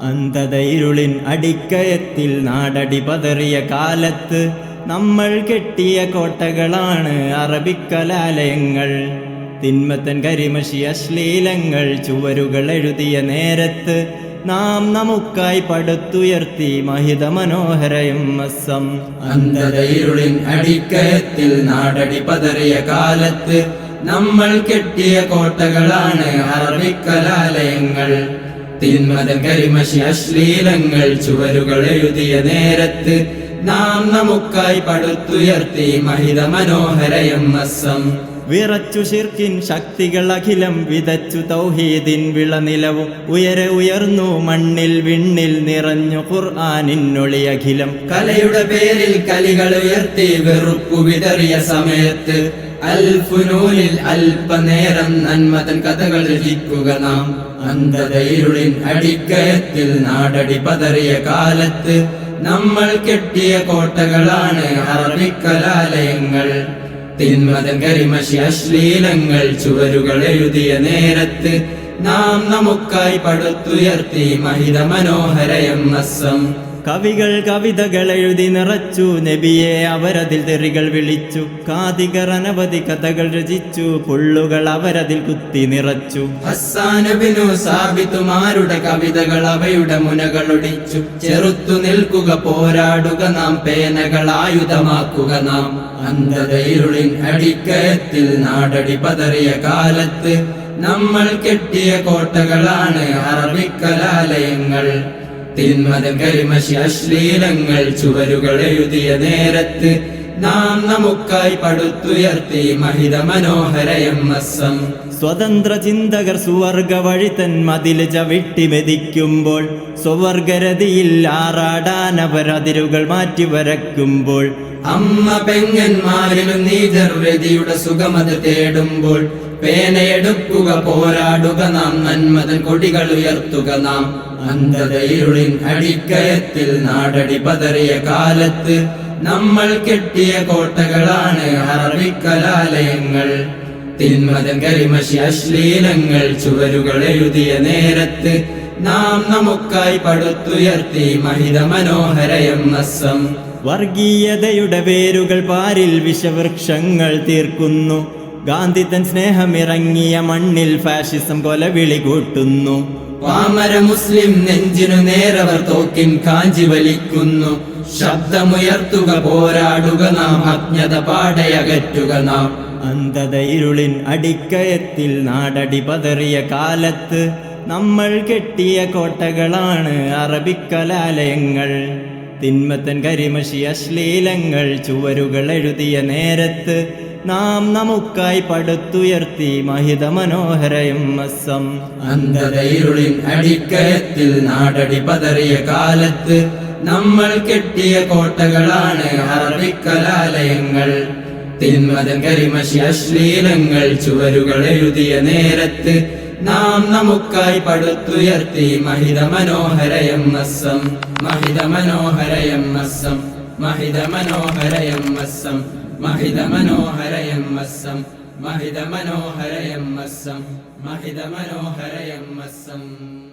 അന്ധതയിരുളിൻ അടിക്കയത്തിൽ നാടടി പതറിയ കാലത്ത് നമ്മൾ കെട്ടിയ കോട്ടകളാണ് അറബിക്കലാലയങ്ങൾ. തിന്മത്തൻ കരിമഷി അശ്ലീലങ്ങൾ ചുവരുകൾ എഴുതിയ നേരത്ത് നാം നമുക്കായി പടുത്തുയർത്തി മഹിത മനോഹര എംഎസ്എം. അന്ധതയിരുളിൻ അടിക്കയത്തിൽ നാടടി പതറിയ കാലത്ത് നമ്മൾ കെട്ടിയ കോട്ടകളാണ് അറബിക്കലാലയങ്ങൾ. തിന്മതൻ കരിമഷി അശ്ലീലങ്ങൾ ചുവരുകൾ എഴുതിയ നേരത്ത് നാം നമുക്കായി പടുത്തുയർത്തി മഹിത മനോഹര എംഎസ്എം. വിറച്ചു ശിർക്കിൻ ശക്തികൾ അഖിലം വിതച്ചു തൗഹീദിൻ വിളനിലവും ഉയരെ ഉയർന്നു മണ്ണിൽ വിണ്ണിൽ നിറഞ്ഞു ഖുർആനിന്നൊളി അഖിലം. കലയുടെ പേരിൽ കലികൾ ഉയർത്തി വെറുപ്പു വിതറിയ സമയത്ത് അൽഫുനൂനിൽ അല്പനേരം നന്മതൻ കഥകൾ രചിക്കുക നാം. അന്ധതയിരുളിൻ അടിക്കയത്തിൽ നാടടി പതറിയ കാലത്ത് നമ്മൾ കെട്ടിയ കോട്ടകളാണ് അറബിക്കലാലയങ്ങൾ. തിന്മതൻ കരിമഷി അശ്ലീലങ്ങൾ ചുവരുകൾ എഴുതിയ നേരത്ത് നാം നമുക്കായി പടുത്തുയർത്തി മഹിത മനോഹര എംഎസ്എം. കവികൾ കവിതകൾ എഴുതി നിറച്ചു നബിയെ അവരതിൽ തെറികൾ വിളിച്ചു. കാതികർ അനവധി കഥകൾ രചിച്ചു പുള്ളുകൾ അവരതിൽ കുത്തി നിറച്ചു. ഹസ്സാനുബിനു സാബിത്തുമാരുടെ കവിതകൾ അവയുടെ മുനകളൊടിച്ചു. ചെറുത്തു നിൽക്കുക പോരാടുക നാം പേനകൾ ആയുധമാക്കുക നാം. അന്ധതയിരുളിൻ അടിക്കയത്തിൽ നാടടി പതറിയ കാലത്ത് നമ്മൾ കെട്ടിയ കോട്ടകളാണ് അറബിക്കലാലയങ്ങൾ. തിന്മതൻ കരിമഷി അശ്ലീലങ്ങൾ ചുവരുകൾ എഴുതിയ നേരത്ത് നാം നമുക്കായി പടുത്തുയർത്തി മഹിത മനോഹര എംഎസ്എം. സ്വതന്ത്ര ചിന്തകർ സുവർഗ വഴി തൻ മതിൽ ചവിട്ടി മെതിക്കുമ്പോൾ സ്വവർഗരതിയിൽ ആറാടാനവരതിരുകൾ മാറ്റി വരക്കുമ്പോൾ അമ്മ പെങ്ങന്മാരിലും നീചർവ്യതിയുടെ സുഖമത് തേടുമ്പോൾ പേനയെടുക്കുക പോരാടുക നാം നന്മതൻ കൊടികൾ ഉയർത്തുക നാം. അന്ധതയിരുളിൻ അടിക്കയത്തിൽ നാടടി പതറിയ കാലത്ത് നമ്മൾ കെട്ടിയ കോട്ടകളാണ് അറബിക്കലാലയങ്ങൾ. തിന്മതൻ കരിമഷി അശ്ലീലങ്ങൾ ചുവരുകൾ എഴുതിയ നേരത്ത് നാം നമുക്കായി പടുത്തുയർത്തി മഹിത മനോഹര എംഎസ്എം. വർഗീയതയുടെ വേരുകൾ പാരിൽ വിഷവൃക്ഷങ്ങൾ തീർക്കുന്നു. ഗാന്ധി തൻ സ്നേഹമിറങ്ങിയ മണ്ണിൽ ഫാഷിസം കൊലവിളി കൂട്ടുന്നു. പാമര മുസ്ലിം നെഞ്ചിനു നേരവർ തോക്കിൻ കാഞ്ചി വലിക്കുന്നു. ശബ്ദമുയർത്തുക പോരാടുക നാം അജ്ഞത പാടയകറ്റുക നാം. അന്ധതയിരുളിൻ അടിക്കയത്തിൽ നാടടി പതറിയ കാലത്ത് നമ്മൾ കെട്ടിയ കോട്ടകളാണ് അറബിക്കലാലയങ്ങൾ. തിന്മത്തൻ കരിമഷി അശ്ലീലങ്ങൾ ചുവരുകൾ എഴുതിയ നേരത്ത് നാം നമുക്കായി പടുത്തുയർത്തി മഹിത മനോഹര എംഎസ്എം. അന്ധതയിരുളിൻ അടിക്കയത്തിൽ നാടടി പതറിയ കാലത്ത് നമ്മൾ കെട്ടിയ കോട്ടകളാണ് അറബിക്കലാലയങ്ങൾ. തിന്മതൻ കരിമഷി അശ്ലീലങ്ങൾ ചുവരുകൾ എഴുതിയ നേരത്ത് നാം നമുക്കായി പടുത്തുയർത്തി മഹിത മനോഹര എംഎസ്എം. മഹിത മനോഹര എംഎസ്എം. മഹിത മനോഹര എംഎസ്എം. മഹിത മനോഹര എംഎസ്എം. മഹിത മനോഹര എംഎസ്എം. മഹിത മനോഹര എംഎസ്എം.